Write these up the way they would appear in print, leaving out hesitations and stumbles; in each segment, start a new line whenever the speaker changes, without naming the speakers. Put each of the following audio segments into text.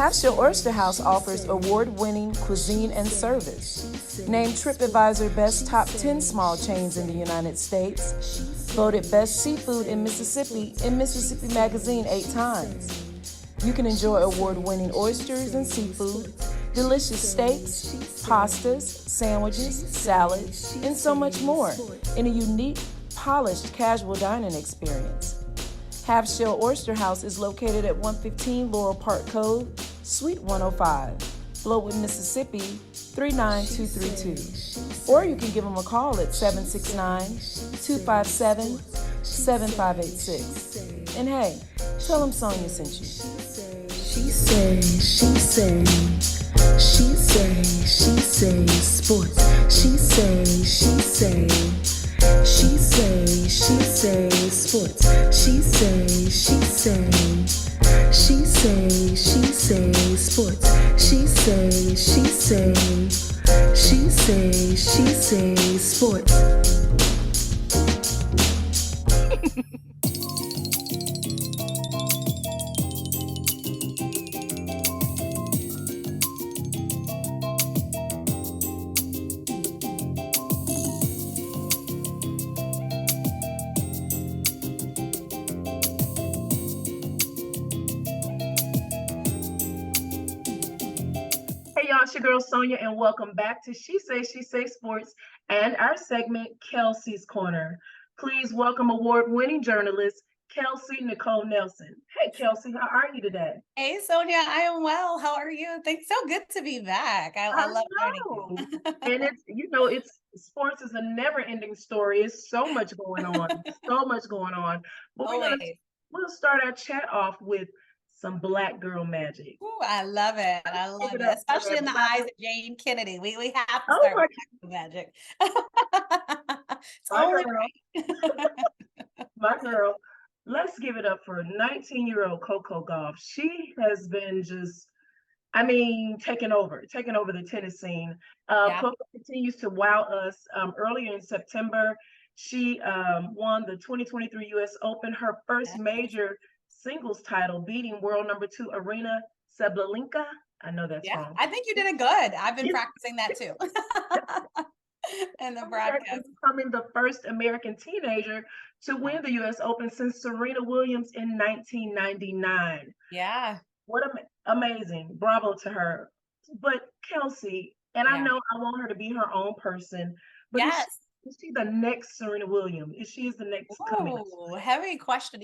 Half-Shell Oyster House offers award-winning cuisine and service. Named TripAdvisor Best Top 10 Small Chains in the United States. Voted Best Seafood in Mississippi Magazine 8 times. You can enjoy award-winning oysters and seafood, delicious steaks, pastas, sandwiches, salads, and so much more in a unique, polished, casual dining experience. Half-Shell Oyster House is located at 115 Laurel Park Cove, Suite 105, Flowood, Mississippi 39232. Or you can give them a call at 769-257-7586. And hey, tell them Sonia sent you.
She say sports. She say sports. She say sports. She say sports.
It's your girl Sonia, and welcome back to She Say Sports and our segment Kelsey's Corner. Please welcome award-winning journalist Kelsey Nicole Nelson. Hey Kelsey, how are you today?
Hey Sonia, I am well. How are you? Thanks. So good to be back. I love learning you.
And it's sports is a never-ending story. It's so much going on. But we'll start our chat off with some Black girl magic.
Ooh, I love it. Especially in the eyes of Jane Kennedy. We have to start with magic.
My girl. Let's give it up for 19-year-old Coco Gauff. She has been taking over the tennis scene. Coco continues to wow us. Earlier in September, she won the 2023 U.S. Open, her first major singles title, beating world number 2 Arena Sabalenka. I know that's wrong.
I think you did it good. I've been practicing that too. And the broadcast.
Becoming the first American teenager to win the U.S. Open since Serena Williams in 1999.
Yeah.
What amazing. Bravo to her. But Kelsey, and I know I want her to be her own person, but is she the next Serena Williams? She is the next coming?
Heavy question.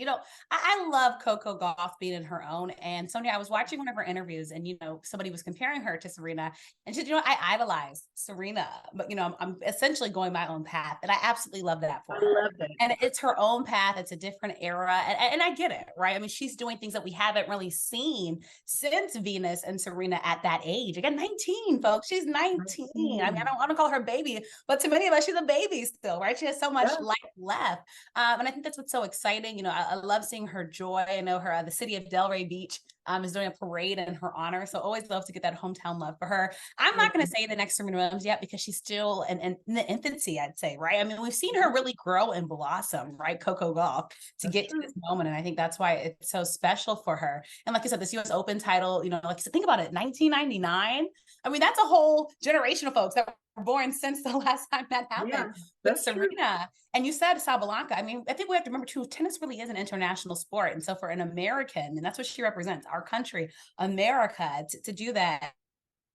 I love Coco Gauff being in her own. And Sonia, I was watching one of her interviews, and somebody was comparing her to Serena, and she said, I idolize Serena, but I'm essentially going my own path, and I absolutely love that for her.
I love that.
And it's her own path. It's a different era, and I get it, right? I mean, she's doing things that we haven't really seen since Venus and Serena at that age. Again, 19, folks. She's 19. I mean, I don't want to call her baby, but to many of us, she's a baby still, right? She has so much life left. And I think that's what's so exciting. I love seeing her joy. I know her, the city of Delray Beach is doing a parade in her honor. So always love to get that hometown love for her. I'm not going to say the next Serena Williams yet, because she's still in the infancy, I'd say, right? I mean, we've seen her really grow and blossom, right? Coco Gauff to get to this moment. And I think that's why it's so special for her. And like you said, this US Open title, like you said, think about it, 1999. I mean, that's a whole generation of folks that were born since the last time that happened with Serena. True. And you said Sabalenka. I mean, I think we have to remember too, tennis really is an international sport. And so for an American, and that's what she represents, our country, America, to do that,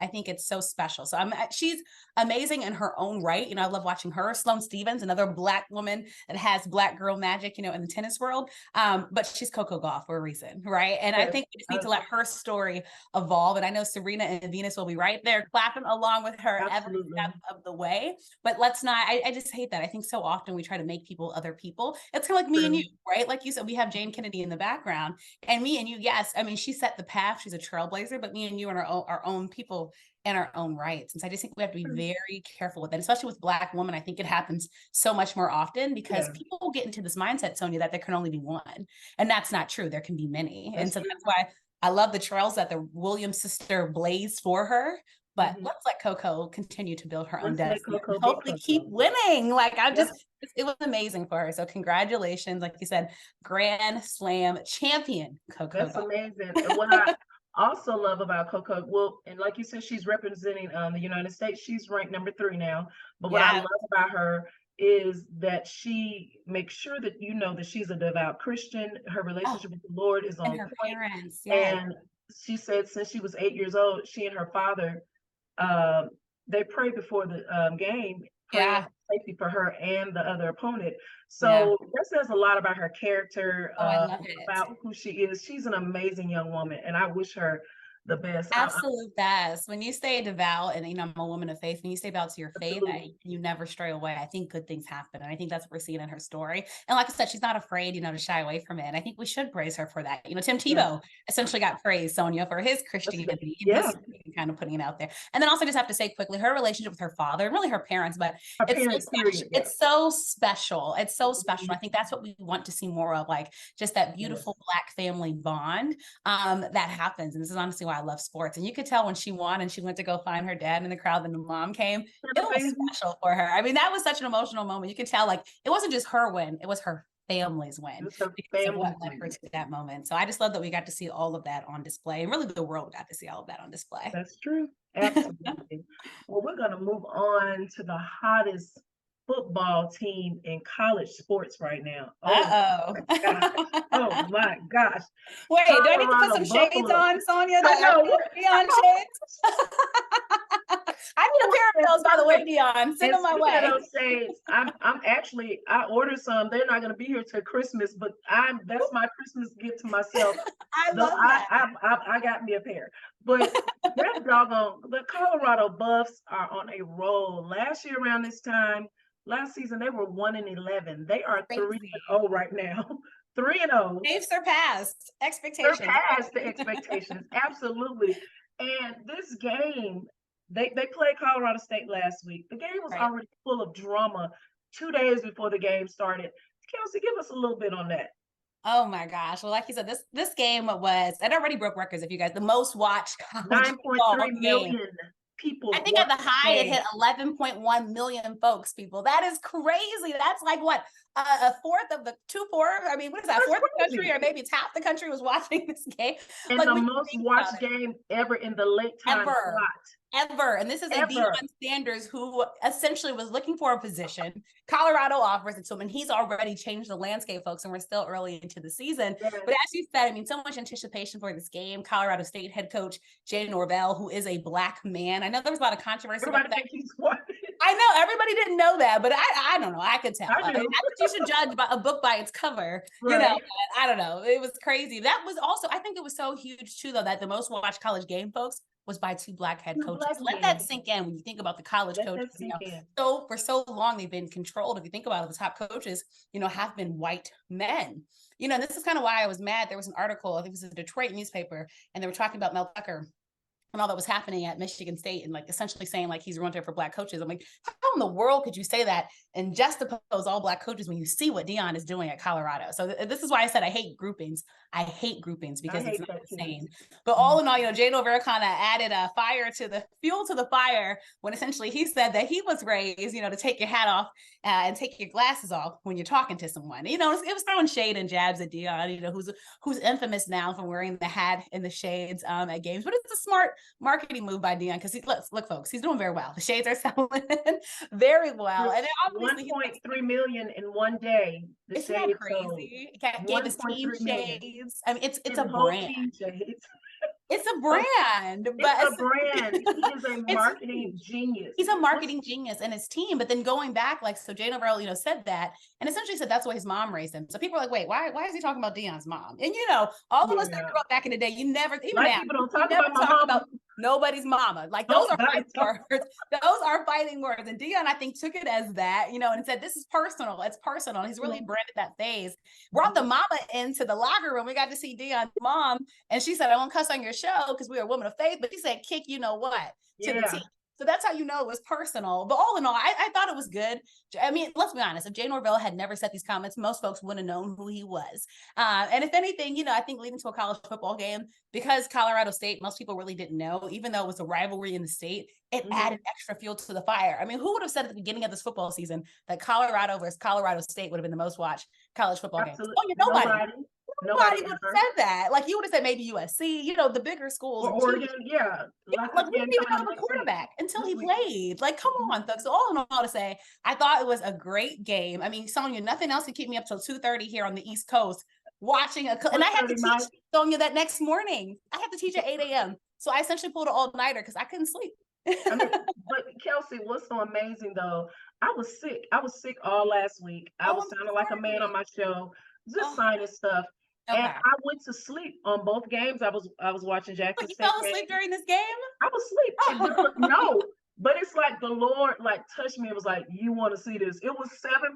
I think it's so special. So she's amazing in her own right. I love watching her. Sloane Stephens, another Black woman that has Black girl magic, in the tennis world. But she's Coco Gauff for a reason, right? And I think we just need to let her story evolve. And I know Serena and Venus will be right there clapping along with her every step of the way. But let's not, I just hate that. I think so often we try to make people other people. It's kind of like me and you, right? Like you said, we have Jane Kennedy in the background, and me and you, yes. I mean, she set the path. She's a trailblazer, but me and you are our own people in our own rights. And so I just think we have to be very careful with it, especially with Black women. I think it happens so much more often because people get into this mindset, Sonia, that there can only be one. And that's not true. There can be many. And so that's why I love the trails that the Williams sister blazed for her. But let's let Coco continue to build her own destiny. Hopefully keep winning. It was amazing for her. So congratulations. Like you said, Grand Slam champion, Coco.
That's amazing.
also love about Coco, well, and like you said, she's representing the United States. She's ranked number 3 now. But what I
Yeah.
love about her is that she makes sure that you know that she's a devout Christian. Her
Oh,
relationship with the Lord is
and
on
her
point.
parents. Yes.
And she said since she was 8 years old, she and her father, they pray before the game, praying
Yeah.
safety for her and the other opponent.
Yeah.
So that says a lot about her character,
Oh, I love it.
about who she is. She's an amazing young woman, and I wish her the best.
Absolute best. When you stay devout, and I'm a woman of faith, when you stay devout to your faith, you never stray away. I think good things happen. And I think that's what we're seeing in her story. And like I said, she's not afraid, to shy away from it. And I think we should praise her for that. Tim Tebow essentially got praised, Sonia, for his Christianity.
Yeah.
Kind of putting it out there. And then also just have to say quickly, her relationship with her father, and really her parents, but it's so special. It's so special. I think that's what we want to see more of, like just that beautiful Black family bond that happens. And this is honestly why I love sports. And you could tell when she won and she went to go find her dad in the crowd, and the mom came, it was special for her. I mean, that was such an emotional moment. You could tell, like, it wasn't just her win, it was her family's win because of what led her to that moment. So I just love that we got to see all of that on display, and really the world got to see all of that on display.
That's true. Absolutely. Well, we're going to move on to the hottest football team in college sports right now.
Oh
my gosh.
Wait, do I need to put some shades on, Sonia?
I know.
Dion shades? I need a pair of those, by the way, Dion. Send them my way.
Those shades, I ordered some. They're not going to be here till Christmas, but that's my Christmas gift to myself.
I love that.
I got me a pair. But that doggone, the Colorado Buffs are on a roll. Last year around this time, last season, they were 1-11. They are 3-0 right now. 3-0.
They've surpassed expectations.
Surpassed the expectations, absolutely. And this game, they played Colorado State last week. The game was already full of drama 2 days before the game started. Kelsey, give us a little bit on that.
Oh my gosh. Well, like you said, this game it already broke records, if you guys, the most watched
9.3 million people.
I think at the high it hit 11.1 million folks, people. That is crazy. That's like what, a fourth of the I mean, what is that? Fourth of the country, or maybe it's half the country was watching this game.
And like, the most watched game ever in the late time slot.
Ever. And this is a Deion Sanders who essentially was looking for a position. Colorado offers it to him, and he's already changed the landscape, folks, and we're still early into the season. But as you said, I mean, so much anticipation for this game. Colorado State head coach Jay Norvell, who is a Black man. I know there was a lot of controversy about that. I know everybody didn't know that, but I don't know. I could tell. I think you should judge a book by its cover. I don't know. It was crazy. That was also, I think it was so huge too, though, that the most watched college game, folks, was by 2 Black head coaches. Let that sink in when you think about the college coaches. So for so long they've been controlled. If you think about it, the top coaches, have been white men. This is kind of why I was mad. There was an article, I think it was a Detroit newspaper, and they were talking about Mel Tucker and all that was happening at Michigan State, and like essentially saying like he's ruined it for Black coaches. I'm like, how in the world could you say that and juxtapose all Black coaches when you see what Deion is doing at Colorado? So this is why I said I hate groupings. I hate groupings because it's not the same. But all in all, Jay Norvell kind of added fuel to the fire when essentially he said that he was raised, to take your hat off and take your glasses off when you're talking to someone. It was throwing shade and jabs at Deion, who's infamous now for wearing the hat and the shades at games. But it's a smart marketing move by Deion, because look, folks, he's doing very well. The shades are selling very well. And
1.3 million in one day.
Isn't that crazy? Gave his team shades. I mean, it's a brand. It's a brand.
It's a brand. He is a marketing genius.
He's a marketing genius, and his team. But then going back, like, so Jay Norvell, said that, and essentially said that's why his mom raised him. So people are like, wait, why is he talking about Deion's mom? And all of us that grew up back in the day, you never, even now, people don't talk about nobody's mama. Like, those are fighting words. Those are fighting words. And Deion, I think, took it as that, and said, this is personal. It's personal. He's really branded that phase. Brought the mama into the locker room. We got to see Deion's mom, and she said, I won't cuss on your show because we're a woman of faith, but she said, kick what to the team. So that's how it was personal. But all in all, I thought it was good. I mean, let's be honest. If Jay Norvell had never said these comments, most folks wouldn't have known who he was. And if anything, I think leading to a college football game, because Colorado State, most people really didn't know, even though it was a rivalry in the state, it added extra fuel to the fire. I mean, who would have said at the beginning of this football season that Colorado versus Colorado State would have been the most watched college football game? Oh, nobody. Nobody would have said that. Like, you would have said maybe USC, you know, the bigger schools.
Or Oregon, yeah.
Like, we didn't even have a quarterback until he played. Like, come on, folks. So all in all, to say, I thought it was a great game. I mean, Sonia, nothing else can keep me up till 2:30 here on the East Coast watching and I had to teach Sonia that next morning. I had to teach at 8 a.m. So I essentially pulled an all-nighter because I couldn't sleep.
I mean, but Kelsey, what's so amazing though, I was sick. I was sick all last week. I was sounding like a man on my show, just sinus stuff. Okay. And I went to sleep on both games. I was watching Jackson.
You fell asleep during this game?
I was asleep. No, but it's like the Lord like touched me. It was like, you want to see this? It was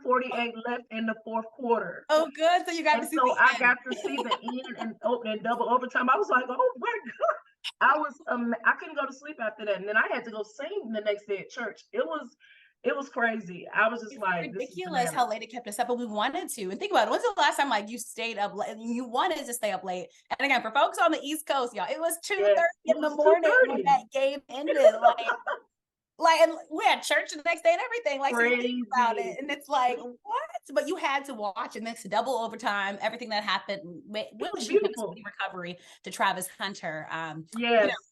7:48 left in the fourth quarter.
Oh, good. So you got to see.
So I got to see the end and double overtime. I was like, oh my God. I couldn't go to sleep after that, and then I had to go sing the next day at church. It was crazy. I was just like,
ridiculous how late it kept us up, but we wanted to. And think about it. When's the last time like you stayed up late and you wanted to stay up late? And again, for folks on the East Coast, y'all, it was 2:30 in the morning when that game ended. And we had church the next day and everything. Like, so you think about it, and it's like, what? But you had to watch, and this double overtime, everything that happened. Wish you recovery to Travis Hunter.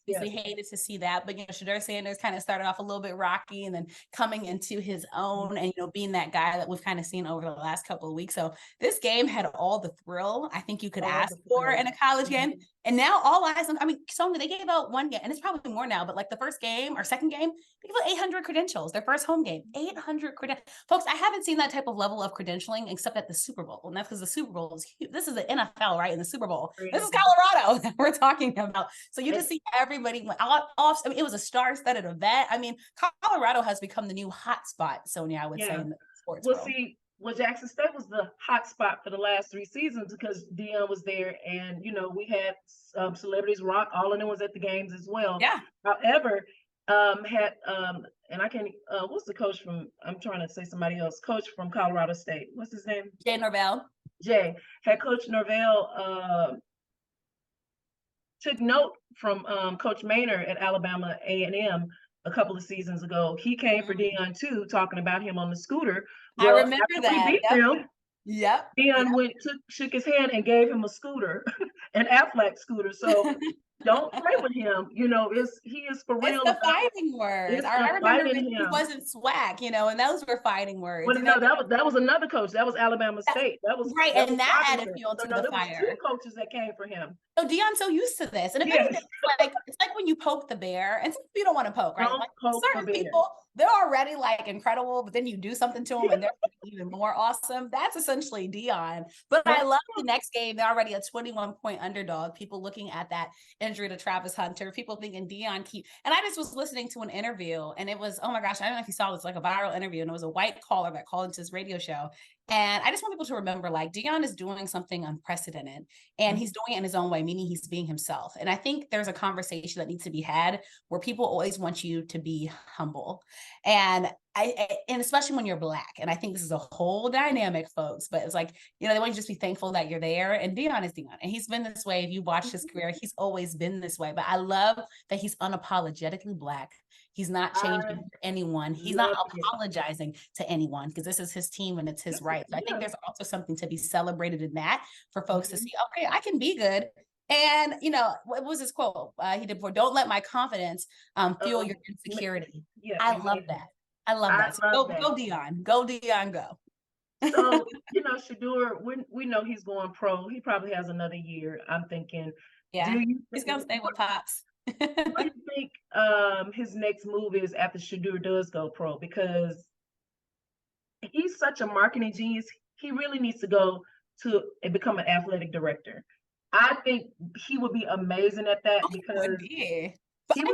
We hated to see that, but Shedeur Sanders kind of started off a little bit rocky, and then coming into his own, and being that guy that we've kind of seen over the last couple of weeks. So this game had all the thrill I think you could ask for in a college game. And now all eyes on, Sonia, they gave out one game, and it's probably more now, but like the first game or second game, they gave out 800 credentials, their first home game, 800 credentials. Folks, I haven't seen that type of level of credentialing except at the Super Bowl. And that's because the Super Bowl is huge. This is the NFL, right? In the Super Bowl. This is Colorado that we're talking about. So you just see everybody off. It was a star-studded event. Colorado has become the new hot spot, Sonia, I would say, in the sports world.
Well, Jackson State was the hot spot for the last 3 seasons because Deion was there, and we had celebrities rock. All of them was at the games as well.
Yeah.
However, and I can't. What's the coach from? I'm trying to say somebody else. Coach from Colorado State. What's his name?
Jay Norvell.
Head Coach Norvell took note from Coach Maynard at Alabama A&M a couple of seasons ago. He came for Deion too, talking about him on the scooter.
I remember that.
We beat them. Yep. Deion shook his hand and gave him a scooter, an Affleck scooter. So don't play with him. He is for real.
It's the fighting words. I remember he wasn't swag, and those were fighting words.
Well, no, that was another coach. That was Alabama State. That was
right, and that added fuel to the fire.
There was 2 coaches that came for him.
So Deion's so used to this, and it's like when you poke the bear, and some people you don't want to poke, right? Certain people, they're already like incredible, but then you do something to them and they're even more awesome. That's essentially Deion. But I love the next game. They're already a 21-point underdog. People looking at that injury to Travis Hunter, people thinking Deion and I just was listening to an interview, and it was, oh my gosh, I don't know if you saw this, like a viral interview, and it was a white caller that called into his radio show. And I just want people to remember, like, Deion is doing something unprecedented, and he's doing it in his own way, meaning he's being himself. And I think there's a conversation that needs to be had where people always want you to be humble. And especially when you're Black. And I think this is a whole dynamic, folks, but it's like, they want you to just be thankful that you're there. And Deion is Deion. And he's been this way. If you watch his career, he's always been this way. But I love that he's unapologetically Black. He's not changing for anyone. He's not apologizing to anyone because this is his team and it's his right. So I think there's also something to be celebrated in that for folks to see, okay, I can be good. And, what was his quote? He did before, don't let my confidence fuel your insecurity. Yeah, I love that. I love that. So go Deion. Go Deion, go.
So, Shedeur, we know he's going pro. He probably has another year, I'm thinking.
Yeah, he's going to stay with Pops.
What do you think his next move is after Shedeur does go pro? Because he's such a marketing genius. He really needs to go to and become an athletic director. I think he would be amazing at that because
But I think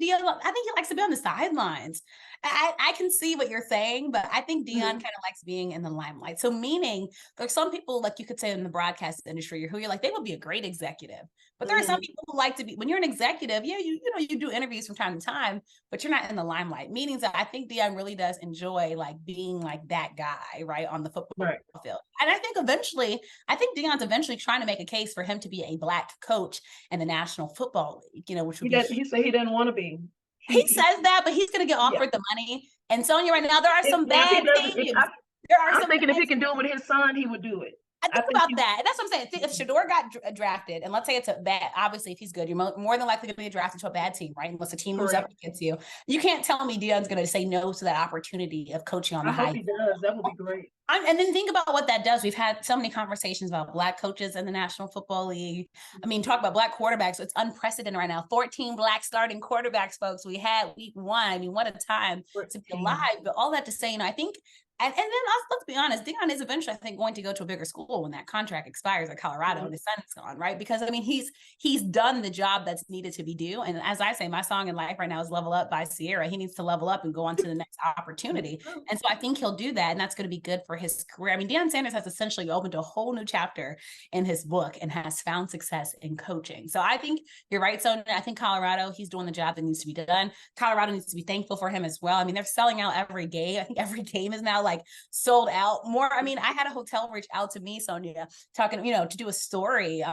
he likes to be on the sidelines. I can see what you're saying, but I think Deion kind of likes being in the limelight. So meaning there's some people, like you could say in the broadcast industry, who you're like, they would be a great executive. But there are some people who like to be, when you're an executive, you do interviews from time to time, but you're not in the limelight. Meaning that I think Deion really does enjoy like being like that guy, right, on the football field. And I think Deion's eventually trying to make a case for him to be a Black coach in the National Football League, which would
he said he didn't want to be.
He says that, but he's going to get offered the money. And Sonia, right now, there are some bad teams.
I'm thinking if he can do it with his son, he would do it.
I think about that. And that's what I'm saying. If Shedeur got drafted, and let's say it's a bad, obviously, if he's good, you're more than likely going to be drafted to a bad team, right? Unless the team moves up against you. You can't tell me Deion's going to say no to that opportunity of coaching on the high.
I hope he does. That would be great.
And then think about what that does. We've had so many conversations about Black coaches in the National Football League. I mean, talk about Black quarterbacks. It's unprecedented right now. 14 Black starting quarterbacks, folks. We had week 1. I mean, what a time to be alive. But all that to say, I think, and then let's be honest, Deion is eventually, I think, going to go to a bigger school when that contract expires at Colorado and his son's gone, right? Because, I mean, he's done the job that's needed to be due. And as I say, my song in life right now is Level Up by Sierra. He needs to level up and go on to the next opportunity. And so I think he'll do that. And that's going to be good for his career. I mean, Deion Sanders has essentially opened a whole new chapter in his book and has found success in coaching. So I think you're right, Sonia. I think Colorado, he's doing the job that needs to be done. Colorado needs to be thankful for him as well. I mean, they're selling out every game. I think every game is now like sold out more. I mean, I had a hotel reach out to me, Sonia, talking, to do a story.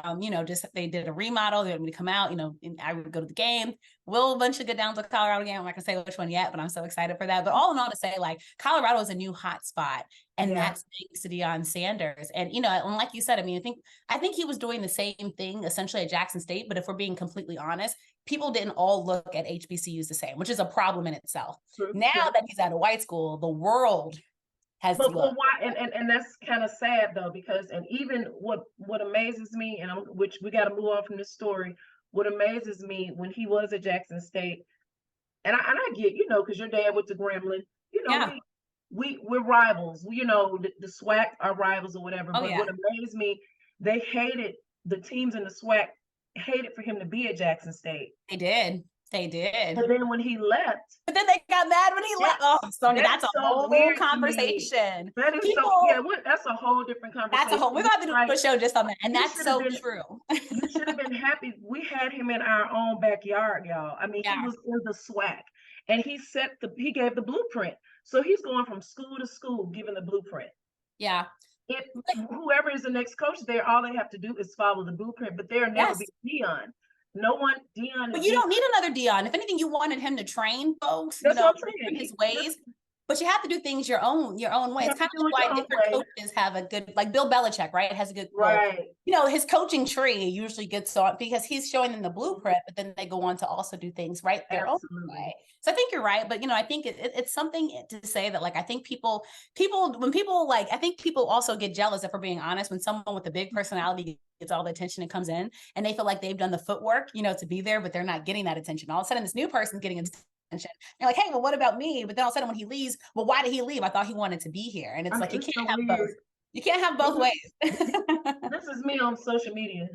Just they did a remodel. They wanted me to come out, and I would go to the game. We'll eventually get down to the Colorado game. I'm not gonna say which one yet, but I'm so excited for that. But all in all, to say, like, Colorado is a new hot spot, and that's thanks to Deion Sanders. And and like you said, I mean, I think he was doing the same thing essentially at Jackson State. But if we're being completely honest, people didn't all look at HBCUs the same, which is a problem in itself. Now that he's at a white school, the world has. But
why? And that's kind of sad though, because even what amazes me, which we got to move on from this story. What amazes me when he was at Jackson State, and I get, because your dad went to Grambling, we're rivals. The SWAC are rivals or whatever. But what amazed me, they hated the teams in the SWAC, hated for him to be at Jackson State.
They did.
But then when he left.
But then they got mad when he left. Oh, Sonia, that's a whole conversation.
That is that's a whole different conversation.
We're going to have to do a show just on that. And that's so true.
You should have been happy. We had him in our own backyard, y'all. I mean, he was in the SWAC. And he gave the blueprint. So he's going from school to school, giving the blueprint.
Yeah.
Whoever is the next coach there, all they have to do is follow the blueprint. But there'll never be Deion. No one, Deion.
But you don't need another Deion. If anything, you wanted him to train folks,
what I'm saying.
His ways. But you have to do things your own way. It's kind of why different coaches have a good, like Bill Belichick, right? It has a good, his coaching tree usually gets on because he's showing them the blueprint, but then they go on to also do things their own way. So I think you're right. But, I think it's something to say that, like, I think people also get jealous, if we're being honest, when someone with a big personality gets all the attention and comes in and they feel like they've done the footwork, to be there, but they're not getting that attention. All of a sudden, this new person's getting attention. You're like, hey, well, what about me? But then all of a sudden when he leaves, well, why did he leave? I thought he wanted to be here. And it's like, you can't have both. You can't have both ways.
This is me on social media.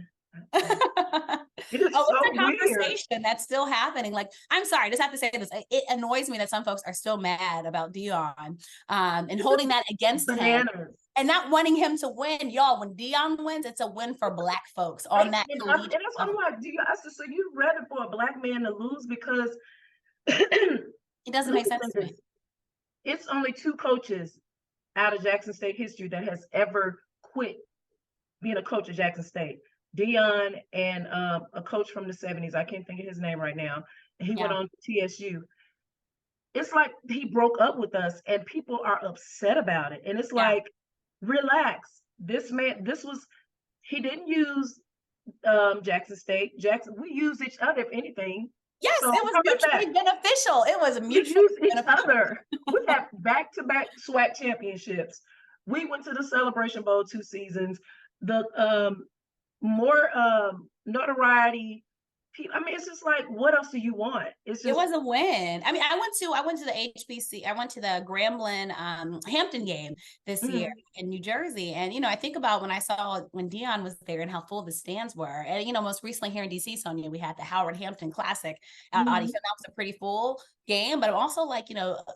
It's a conversation that's still happening. Like, I'm sorry, I just have to say this. It annoys me that some folks are still mad about Deion and holding that against him and not wanting him to win. Y'all, when Deion wins, it's a win for Black folks on that.
And that's what I'm like, so you'd rather for a Black man to lose because
it doesn't make sense to me.
It's only 2 coaches out of Jackson State history that has ever quit being a coach at Jackson State. Deion and a coach from the 70s. I can't think of his name right now. He went on to TSU. It's like he broke up with us and people are upset about it. And it's like, relax. This man, he didn't use Jackson State. We use each other, if anything.
Yes, so it was mutually beneficial. It was mutually beneficial.
We have back-to-back SWAC championships. We went to the Celebration Bowl 2 seasons. The more notoriety. I mean, it's just like, what else do you want? It
was a win. I mean, I went to the HBC. I went to the Grambling Hampton game this year in New Jersey. And, I think about when Deion was there and how full the stands were. And, most recently here in DC, Sonia, we had the Howard Hampton Classic audition. That was a pretty full game, but I'm also like,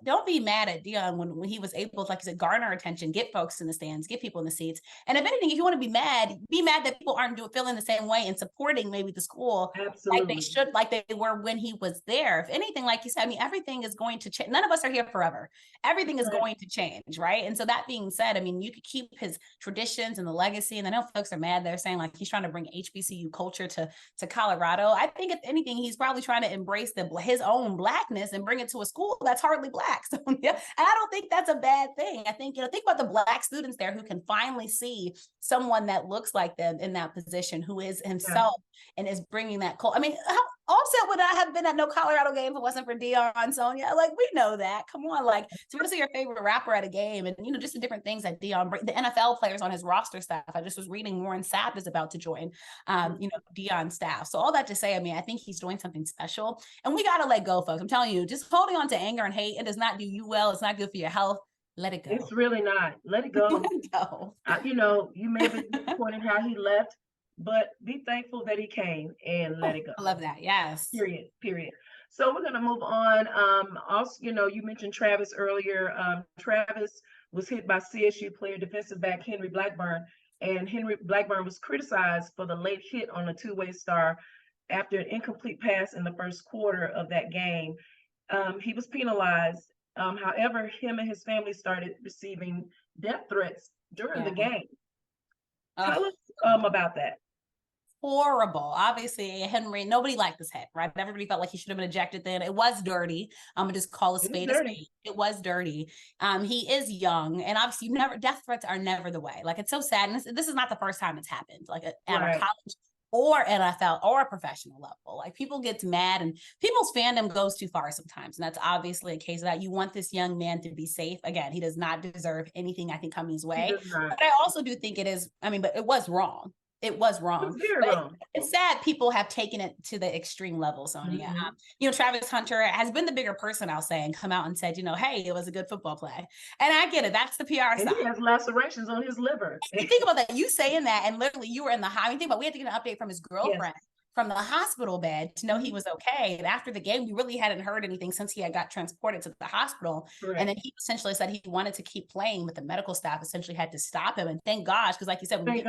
don't be mad at Deion when he was able to, like you said, garner attention, get folks in the stands, get people in the seats. And if anything, if you want to be mad that people aren't feeling the same way and supporting maybe the school
Absolutely.
like they were when he was there. If anything, like you said, I mean, everything is going to change. None of us are here forever. Everything is going to change, right? And so that being said, I mean, you could keep his traditions and the legacy. And I know folks are mad. They're saying like he's trying to bring HBCU culture to Colorado. I think if anything, he's probably trying to embrace his own Blackness and bring it to a school that's hardly Black. So yeah, and I don't think that's a bad thing. I think, think about the Black students there who can finally see someone that looks like them in that position, who is himself and is bringing that culture. I mean, how Offset would not have been at no Colorado game if it wasn't for Deion, Sonia. Like, we know that. Come on, like, to want to see your favorite rapper at a game, and just the different things that Deion, the NFL players on his roster staff. I just was reading Warren Sapp is about to join, Deion's staff. So all that to say, I mean, I think he's doing something special, and we got to let go, folks. I'm telling you, just holding on to anger and hate, it does not do you well. It's not good for your health. Let it go.
It's really not. Let it go.
Let it go.
You may be disappointed how he left, but be thankful that he came and let it go.
I love that. Yes.
Period. So we're going to move on. Also, you mentioned Travis earlier. Travis was hit by CSU player defensive back Henry Blackburn, and Henry Blackburn was criticized for the late hit on a two-way star after an incomplete pass in the first quarter of that game. He was penalized. However, him and his family started receiving death threats during the game. Tell us about that.
Horrible. Obviously, Henry, nobody liked this hit, right? Everybody felt like he should have been ejected then. It was dirty. I'm gonna just call a spade a spade. It was dirty. He is young, and obviously death threats are never the way. Like, it's so sad. And this is not the first time it's happened, like at a college or NFL or a professional level. Like, people get mad and people's fandom goes too far sometimes. And that's obviously a case of that. You want this young man to be safe. Again, he does not deserve anything, I think, coming his way. But I also do think but it was wrong. It was wrong. It's sad people have taken it to the extreme level, Sonia. Travis Hunter has been the bigger person, I'll say, and come out and said, hey, it was a good football play. And I get it. That's the PR side.
He has lacerations on his liver.
You think about that. You saying that, and literally you were in the hospital. Think about, we had to get an update from his girlfriend from the hospital bed to know he was okay. And after the game, we really hadn't heard anything since he had got transported to the hospital. And then he essentially said he wanted to keep playing, but the medical staff essentially had to stop him. And thank gosh, because like you said, when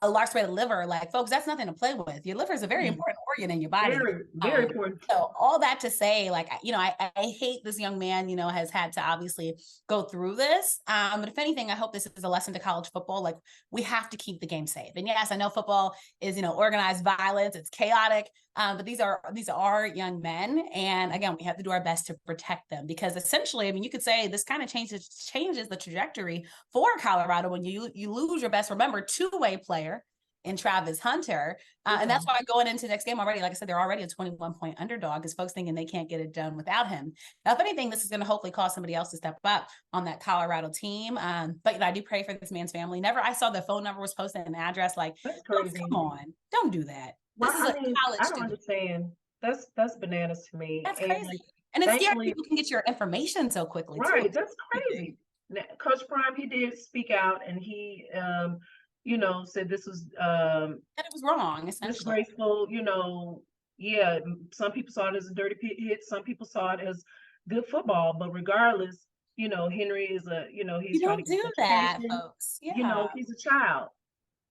a lacerated liver, like, folks, that's nothing to play with. Your liver is a very important organ in your body.
Very important.
So all that to say, like, I hate this young man, has had to obviously go through this. But if anything, I hope this is a lesson to college football. Like, we have to keep the game safe. And yes, I know football is, organized violence. It's chaotic. But these are young men. And again, we have to do our best to protect them, because essentially, you could say this kind of changes the trajectory for Colorado when you lose your best, remember, two-way player in Travis Hunter. And that's why going into the next game already, like I said, they're already a 21-point underdog, because folks thinking they can't get it done without him. Now, if anything, this is going to hopefully cause somebody else to step up on that Colorado team. But I do pray for this man's family. I saw the phone number was posted, an address. Like, come on, don't do that.
Well, I don't understand. That's bananas to me.
That's crazy. And it's scary people can get your information so quickly.
Right.
Too.
That's crazy. Now, Coach Prime, he did speak out, and he, said this was
that it was wrong,
disgraceful. Some people saw it as a dirty hit. Some people saw it as good football. But regardless, Henry is he's trying to do
that, folks. Yeah.
He's a child,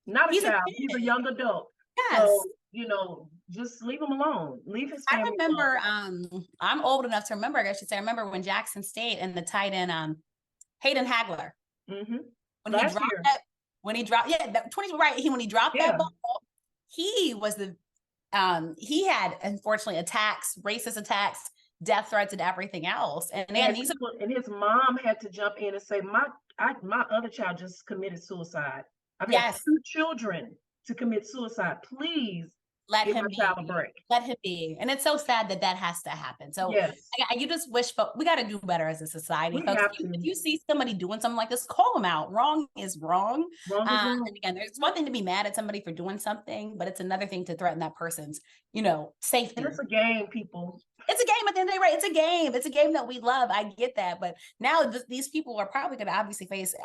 not a child. He's a young adult.
Yes.
So, just leave him alone. Leave his family
remember,
alone.
I'm old enough to remember, I remember when Jackson State and the tight end, Hayden Hagler, when he dropped that ball, he was he had, unfortunately, attacks, racist attacks, death threats, and everything else. And
his mom had to jump in and say, my other child just committed suicide. I've got 2 children to commit suicide. Please
let him be. Let him be. And it's so sad that has to happen. So you just wish, we got to do better as a society. Folks, if you see somebody doing something like this, call them out. Wrong is wrong. And again, there's one thing to be mad at somebody for doing something, but it's another thing to threaten that person's, safety.
And it's a game, people.
It's a game at the end of the day, right? It's a game. It's a game that we love. I get that. But now these people are probably going to obviously face,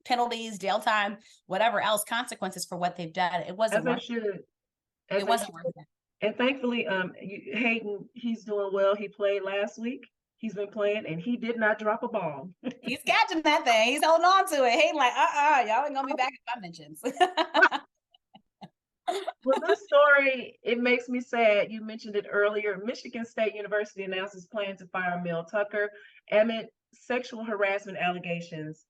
penalties, jail time, whatever else, consequences for what they've done. It wasn't worth it. It wasn't worth it.
And thankfully, Hayden, he's doing well. He played last week. He's been playing, and he did not drop a ball.
He's catching that thing. He's holding on to it. Hayden like, y'all ain't going to be back in my mentions.
Well, this story, it makes me sad. You mentioned it earlier. Michigan State University announces plan to fire Mel Tucker amid sexual harassment allegations.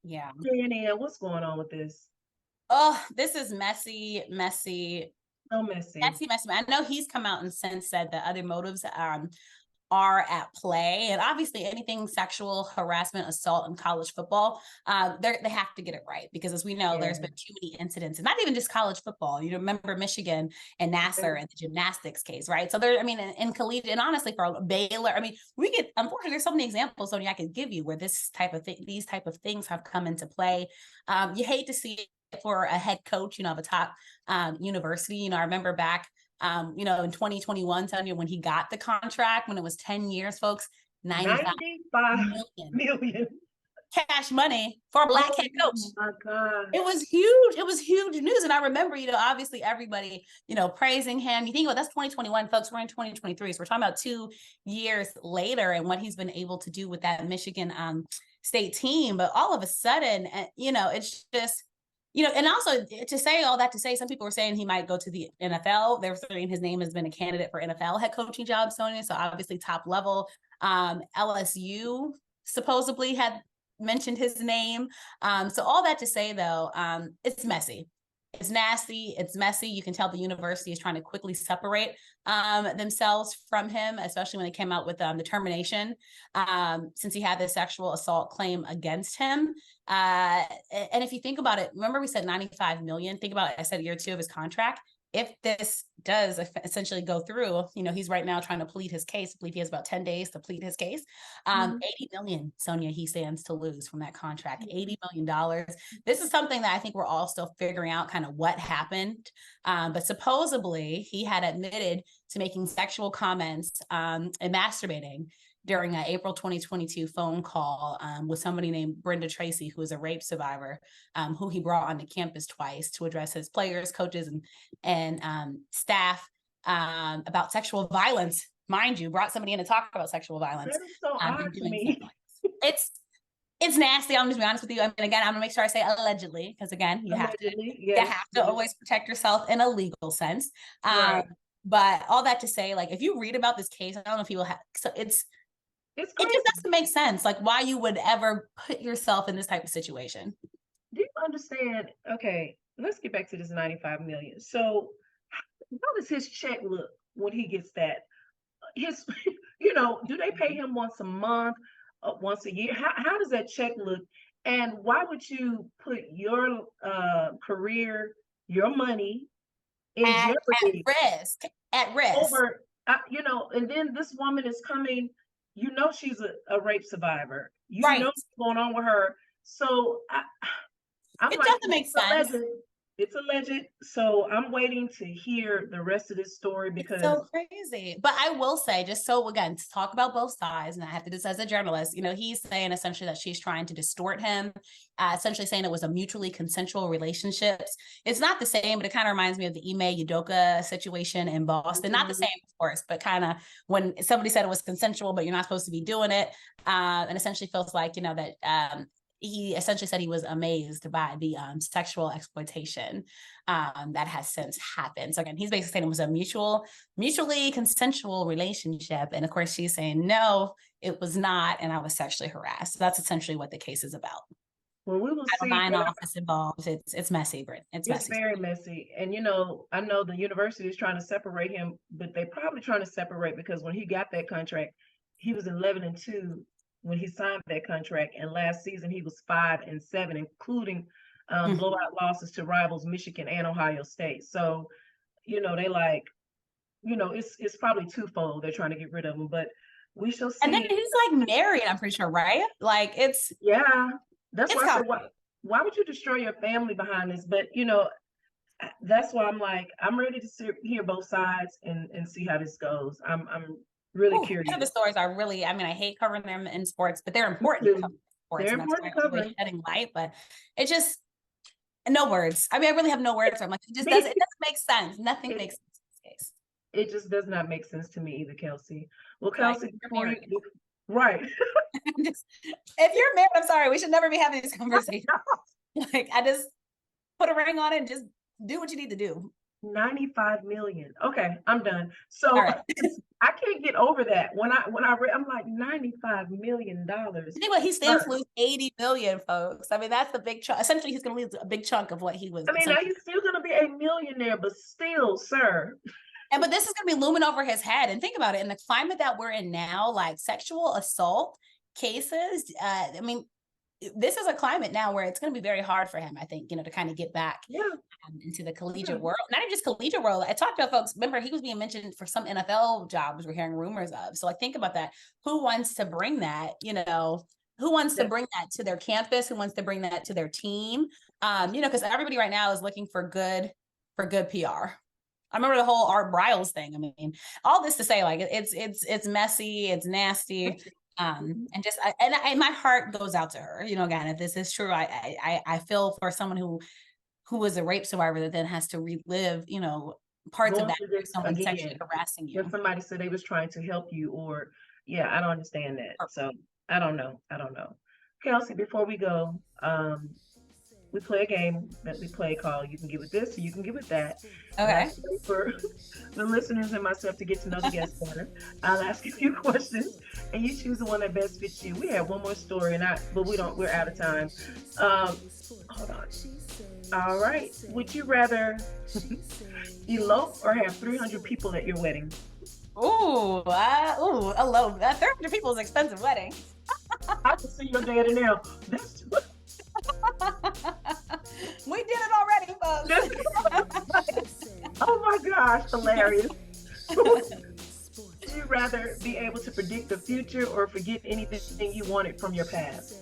Yeah.
KNN, what's going on with this?
Oh, this is messy, messy,
So messy.
messy. I know he's come out and since said that other motives are at play, and obviously anything sexual harassment, assault in college football, they have to get it right, because as we know, there's been too many incidents, and not even just college football. You remember Michigan and Nassar and the gymnastics case, right? So there, I mean, in collegiate, and honestly for Baylor, I mean, unfortunately, there's so many examples, Sonia, I could give you where these type of things have come into play. You hate to see it for a head coach, of a top university. I remember back in 2021, Sonia, when he got the contract, when it was 10 years, folks, 95
million
cash money for a Black head coach.
Oh my God.
It was huge. It was huge news. And I remember, obviously everybody, praising him. You think about that's 2021, folks, we're in 2023. So we're talking about 2 years later and what he's been able to do with that Michigan State team. But all of a sudden, it's just, and also to say all that, to say some people were saying he might go to the NFL. They're saying his name has been a candidate for NFL head coaching job, Sonia. So obviously top level. LSU supposedly had mentioned his name. So all that to say, though, it's messy. It's nasty. It's messy. You can tell the university is trying to quickly separate themselves from him, especially when they came out with the termination, since he had this sexual assault claim against him. And if you think about it, remember we said 95 million. Think about it. I said year 2 of his contract. If this does essentially go through, he's right now trying to plead his case. I believe he has about 10 days to plead his case. 80 million, Sonia, he stands to lose from that contract, $80 million. This is something that I think we're all still figuring out kind of what happened. But supposedly he had admitted to making sexual comments and masturbating during an April 2022 phone call with somebody named Brenda Tracy, who is a rape survivor, who he brought onto campus twice to address his players, coaches, and staff about sexual violence. Mind you, brought somebody in to talk about sexual violence.
That is so odd to me.
It's nasty. I'm just be honest with you. I mean, again, I'm gonna make sure I say allegedly, because again, you have to always protect yourself in a legal sense.
Right.
But all that to say, like, if you read about this case, I don't know if you will have. So it just doesn't make sense, like why you would ever put yourself in this type of situation.
Do you understand? Okay, let's get back to this 95 million. So how does his check look when he gets that? His, do they pay him once a month, once a year? How does that check look? And why would you put your career, your money in jeopardy?
At risk.
Over, and then this woman is coming, she's a rape survivor.
Right.
Know what's going on with her. So
it doesn't make sense.
It's alleged. So I'm waiting to hear the rest of this story because
it's so crazy. But I will say, just so again, to talk about both sides, and I have to do this as a journalist, he's saying essentially that she's trying to distort him, essentially saying it was a mutually consensual relationships. It's not the same, but it kind of reminds me of the Ime Udoka situation in Boston. Not the same, of course, but kind of when somebody said it was consensual, but you're not supposed to be doing it. And essentially feels like, that he essentially said he was amazed by the sexual exploitation that has since happened. So again, he's basically saying it was a mutually consensual relationship. And of course, she's saying, no, it was not. And I was sexually harassed. So that's essentially what the case is about.
Well, we will see.
Mine office involved. It's messy, Britt. It's messy.
Very messy. And, I know the university is trying to separate him, but they're probably trying to separate because when he got that contract, he was 11-2. When he signed that contract, and last season he was 5-7, including blowout losses to rivals Michigan and Ohio State. So, they like, it's probably twofold. They're trying to get rid of him, but we shall see.
And then he's like married, I'm pretty sure, right? Like that's
why I said, why would you destroy your family behind this? But that's why I'm like, I'm ready to hear both sides and see how this goes. I'm really curious.
The stories are really, I hate covering them in sports, but they're important.
They're important to cover.
Shedding light, but it just, no words. I really have no words. I'm like, it doesn't make sense. Nothing makes sense in this case.
It just does not make sense to me either, Kelsey. Well, Kelsey,
right. If you're married, I'm sorry, we should never be having this conversation. Like, I just put a ring on it and just do what you need to do.
95 million. Okay, I'm done. So
All right.
I can't get over that. When I read, I'm like $95 million.
Think what he stands to lose 80 million, folks. I mean, that's the big chunk. Essentially, he's going to lose a big chunk of what he was.
I mean, now he's still going to be a millionaire, but still, sir.
But this is going to be looming over his head. And think about it, in the climate that we're in now, like sexual assault cases, I mean, this is a climate now where it's going to be very hard for him, I think, to kind of get back into the collegiate world. Not even just collegiate world. I talked about folks, remember, he was being mentioned for some NFL jobs we're hearing rumors of. So think about that. Who wants to bring that, who wants to bring that to their campus? Who wants to bring that to their team? Because everybody right now is looking for good PR. I remember the whole Art Briles thing. I mean, all this to say, like, it's messy, it's nasty. And my heart goes out to her, again, if this is true, I feel for someone who was a rape survivor that then has to relive, parts of that, someone sexually harassing you.
If somebody said they was trying to help you, or, I don't understand that. So I don't know. Kelsey, before we go, we play a game that we play called You Can Get With This or You Can Get With That.
Okay.
For the listeners and myself to get to know the guest better, I'll ask a few questions and you choose the one that best fits you. We have one more story, but we're out of time. Hold on. All right. Would you rather elope or have 300 people at your wedding?
Elope. 300 people is an expensive wedding.
I can see your daddy now.
We did it already, folks.
Oh my gosh, hilarious. Would you rather be able to predict the future or forget anything you wanted from your past?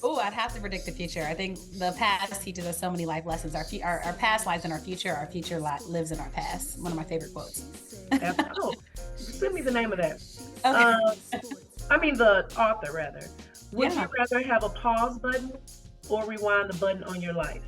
I'd have to predict the future. I think the past teaches us so many life lessons. Our past lives in our future lives in our past. One of my favorite quotes.
Send me the name of that.
Okay.
I mean the author, rather. Would you rather have a pause button or rewind the button on your life?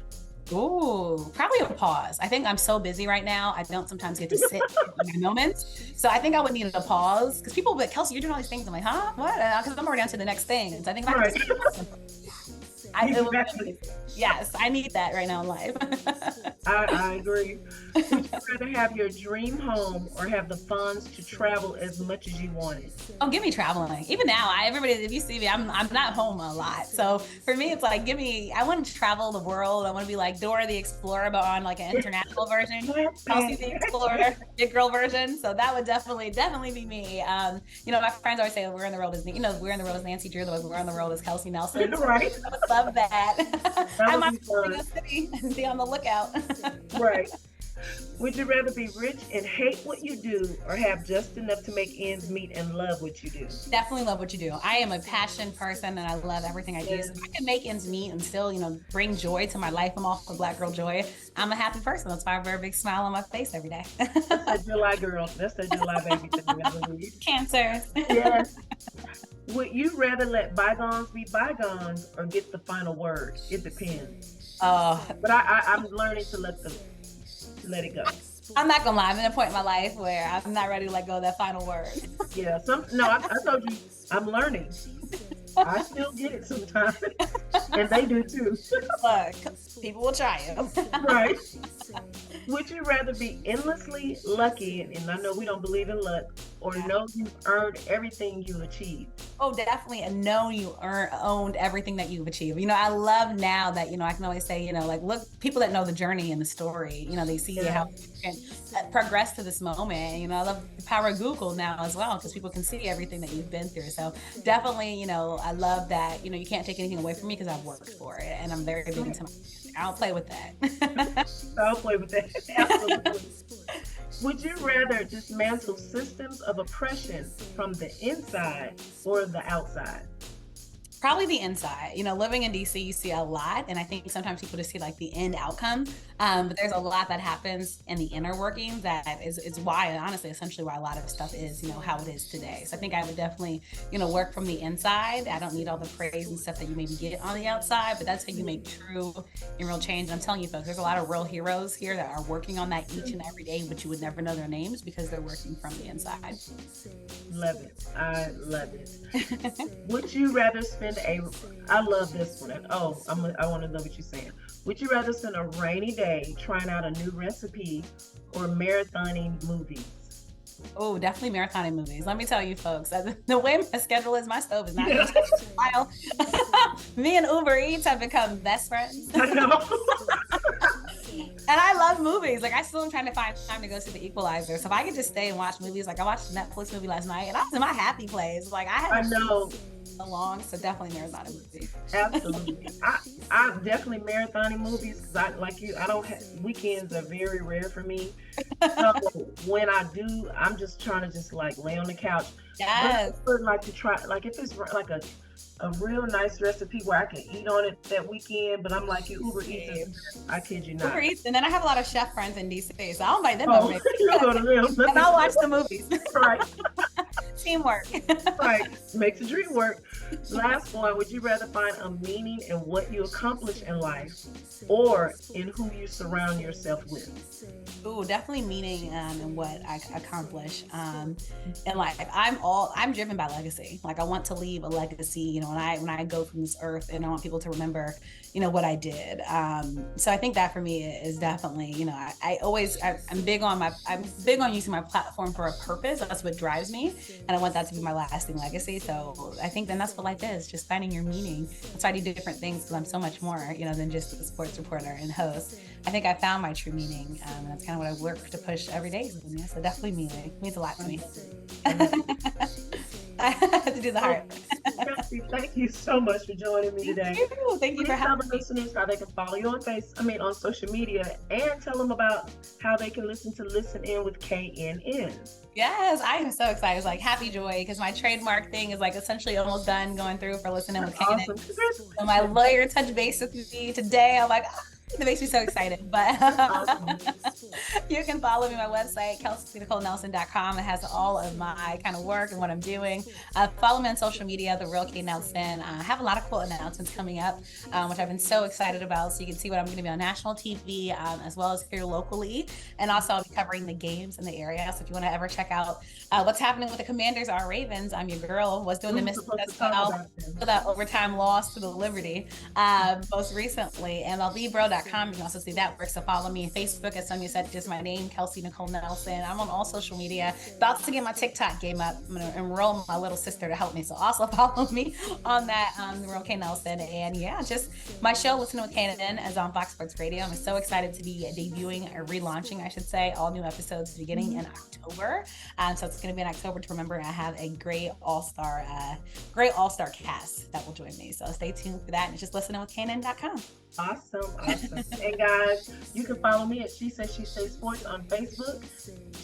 Probably a pause. I think I'm so busy right now. I don't sometimes get to sit in my moments. So I think I would need a pause, because people will be like, Kelsey, you're doing all these things. I'm like, huh? What? Because I'm already on to the next thing. So I think if I could yes, I need that right now in life.
I agree. Would you rather have your dream home or have the funds to travel as much as you wanted?
Give me traveling. Even now, everybody, if you see me, I'm not home a lot. So for me, it's like, I want to travel the world. I want to be like Dora the Explorer, but on like an international version. Kelsey the Explorer, big girl version. So that would definitely be me. My friends always say, we're in the world as we're in the world as Nancy Drew, we're in the world as Kelsey Nelson.
Right.
I would love that. I might be in a city and be on the lookout.
Right. Would you rather be rich and hate what you do or have just enough to make ends meet and love what you do?
Definitely love what you do. I am a passion person and I love everything I do. So if I can make ends meet and still, bring joy to my life, I'm all for Black girl joy. I'm a happy person. That's why I wear a big smile on my face every day.
That's the July girl. That's the July baby.
Cancer.
Yes. Would you rather let bygones be bygones or get the final word? It depends. But I'm learning to let it go.
I'm not gonna lie, I'm in a point in my life where I'm not ready to let go of that final word.
Yeah, I told you, I'm learning. I still get it sometimes, and they do too.
Look, people will try it.
Right. Would you rather be endlessly lucky, and I know we don't believe in luck, or know you've earned everything you achieved?
Definitely, and know you owned everything that you've achieved. I love now that, I can always say, look, people that know the journey and the story, they see how you can progress to this moment. I love the power of Google now as well, because people can see everything that you've been through. So definitely, I love that, you can't take anything away from me because I've worked for it, and I'm very big into my I'll play with that.
I'll play with that. Absolutely. Would you rather dismantle systems of oppression from the inside or the outside?
Probably the inside. Living in DC, you see a lot, and I think sometimes people just see like the end outcome, but there's a lot that happens in the inner workings that is why, honestly, essentially why a lot of stuff is, how it is today. So I think I would definitely, work from the inside. I don't need all the praise and stuff that you maybe get on the outside, but that's how you make true and real change. And I'm telling you folks, there's a lot of real heroes here that are working on that each and every day, but you would never know their names because they're working from the inside.
Love it. I love it. Would you rather spend I love this one. And I want to know what you're saying. Would you rather spend a rainy day trying out a new recipe or marathoning movies?
Oh, definitely marathoning movies. Let me tell you, folks, the way my schedule is, my stove is not going to touch a while. Me and Uber Eats have become best friends.
I know.
And I love movies. Like, I still am trying to find time to go see The Equalizer. So if I could just stay and watch movies, like I watched a Netflix movie last night, and I was in my happy place. Like, I
know.
Along, so definitely marathoning movie.
Absolutely. I definitely marathoning movies because I don't have weekends are very rare for me. So when I do, I'm just trying to like lay on the couch.
Yes.
But I would like to try, like if it's like a real nice recipe where I can eat on it that weekend, but I'm like, Uber Eats, I kid you not.
Uber Eats, and then I have a lot of chef friends in DC, so I'll invite them over.
You go to them.
And I'll watch the movies.
Right.
Teamwork.
Right. Makes the dream work. Last one, would you rather find a meaning in what you accomplish in life or in who you surround yourself with?
Ooh, definitely meaning in what I accomplish in life. I'm driven by legacy. Like, I want to leave a legacy, when I go from this earth, and I want people to remember, what I did. So I think that for me is definitely, I'm big on using my platform for a purpose. That's what drives me. And I want that to be my lasting legacy. So I think then that's what life is, just finding your meaning. So I do different things because I'm so much more, than just a sports reporter and host. I think I found my true meaning. And that's kind of what I work to push every day. So definitely meaning. It means a lot to me. I have to do the heart.
Kelsey, thank you so much for joining me today.
Thank you for having me.
Listeners how they can follow you on social media, and tell them about how they can listen In with KNN.
Yes, I am so excited. It's like happy joy because my trademark thing is like essentially almost done going through for Listen In With KNN.
Awesome.
So my lawyer touched base with me today. I'm like, it makes me so excited. But you can follow me on my website, KelseyNicoleNelson.com. It has all of my kind of work and what I'm doing. Follow me on social media, The Real K Nelson. I have a lot of cool announcements coming up, which I've been so excited about. So you can see what I'm going to be on national TV, as well as here locally. And also I'll be covering the games in the area. So if you want to ever check out what's happening with the Commanders, our Ravens, I'm your girl. Was doing the Mississippi for that overtime loss to the Liberty most recently. And MLBbro.com. You can also see that work. So follow me on Facebook, as Sonia said, just my name, Kelsey Nicole Nelson. I'm on all social media. About to get my TikTok game up. I'm going to enroll my little sister to help me. So also follow me on that, The Real K Nelson. And yeah, just my show, Listen In With KNN, is on Fox Sports Radio. I'm so excited to be debuting or relaunching, I should say, all new episodes beginning in October. So it's going to be in October to remember. I have a great all-star cast that will join me. So stay tuned for that. And just listeninwithknn.com.
Awesome. And guys, you can follow me at She Say Sports on Facebook,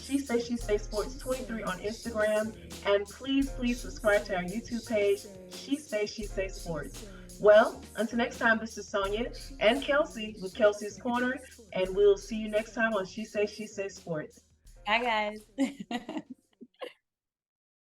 She Say Sports 23 on Instagram, and please subscribe to our YouTube page, She Say Sports. Well, until next time, this is Sonia and Kelsey with Kelsey's Corner, and we'll see you next time on She Say Sports.
Bye, guys.